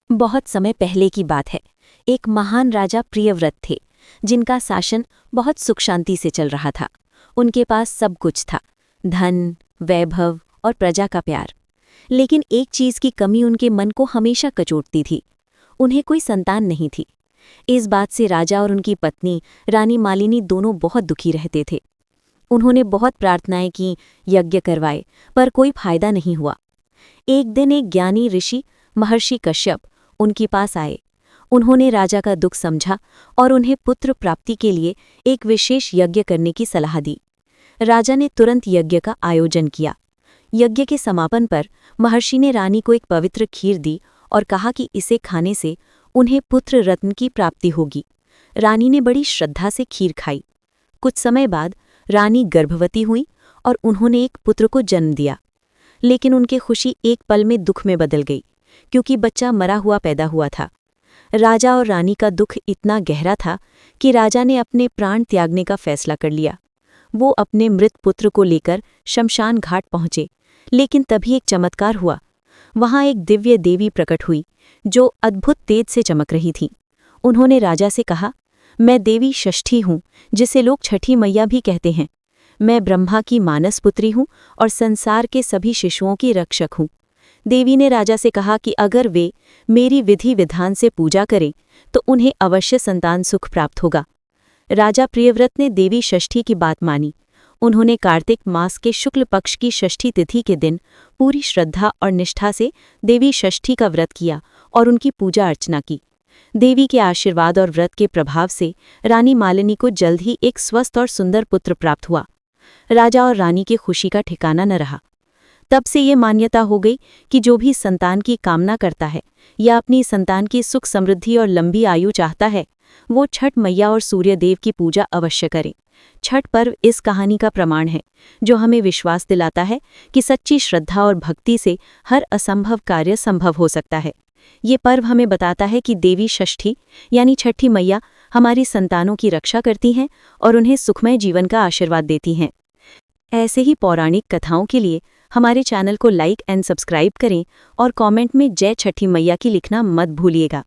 बहुत समय पहले की बात है। एक महान राजा प्रियव्रत थे, जिनका शासन बहुत सुख शांति से चल रहा था। उनके पास सब कुछ था, धन, वैभव और प्रजा का प्यार। लेकिन एक चीज की कमी उनके मन को हमेशा कचोटती थी। उन्हें कोई संतान नहीं थी। इस बात से राजा और उनकी पत्नी रानी मालिनी दोनों बहुत दुखी रहते थे। उन्होंने बहुत प्रार्थनाएं की, यज्ञ करवाए, पर कोई फायदा नहीं हुआ। एक दिन एक ज्ञानी ऋषि महर्षि कश्यप उनके पास आए। उन्होंने राजा का दुख समझा और उन्हें पुत्र प्राप्ति के लिए एक विशेष यज्ञ करने की सलाह दी। राजा ने तुरंत यज्ञ का आयोजन किया। यज्ञ के समापन पर महर्षि ने रानी को एक पवित्र खीर दी और कहा कि इसे खाने से उन्हें पुत्र रत्न की प्राप्ति होगी। रानी ने बड़ी श्रद्धा से खीर खाई। कुछ समय बाद रानी गर्भवती हुई और उन्होंने एक पुत्र को जन्म दिया। लेकिन उनकी खुशी एक पल में दुख में बदल गई, क्योंकि बच्चा मरा हुआ पैदा हुआ था। राजा और रानी का दुख इतना गहरा था कि राजा ने अपने प्राण त्यागने का फैसला कर लिया। वो अपने मृत पुत्र को लेकर शमशान घाट पहुंचे, लेकिन तभी एक चमत्कार हुआ। वहां एक दिव्य देवी प्रकट हुई, जो अद्भुत तेज से चमक रही थी। उन्होंने राजा से कहा, मैं देवी षष्ठी हूँ, जिसे लोग छठी मैया भी कहते हैं। मैं ब्रह्मा की मानस पुत्री हूँ और संसार के सभी शिशुओं की रक्षक हूँ। देवी ने राजा से कहा कि अगर वे मेरी विधि विधान से पूजा करें तो उन्हें अवश्य संतान सुख प्राप्त होगा। राजा प्रियव्रत ने देवी षष्ठी की बात मानी। उन्होंने कार्तिक मास के शुक्ल पक्ष की षष्ठी तिथि के दिन पूरी श्रद्धा और निष्ठा से देवी षष्ठी का व्रत किया और उनकी पूजा अर्चना की। देवी के आशीर्वाद और व्रत के प्रभाव से रानी मालिनी को जल्द ही एक स्वस्थ और सुंदर पुत्र प्राप्त हुआ। राजा और रानी की खुशी का ठिकाना न रहा। तब से ये मान्यता हो गई कि जो भी संतान की कामना करता है या अपनी संतान की सुख समृद्धि और लंबी आयु चाहता है, वो छठ मैया और सूर्यदेव की पूजा अवश्य करे। छठ पर्व इस कहानी का प्रमाण है, जो हमें विश्वास दिलाता है कि सच्ची श्रद्धा और भक्ति से हर असंभव कार्य संभव हो सकता है। ये पर्व हमें बताता है कि देवी षष्ठी यानी छठी मैया हमारी संतानों की रक्षा करती हैं और उन्हें सुखमय जीवन का आशीर्वाद देती हैं। ऐसे ही पौराणिक कथाओं के लिए हमारे चैनल को लाइक एंड सब्सक्राइब करें और कमेंट में जय छठी मैया की लिखना मत भूलिएगा।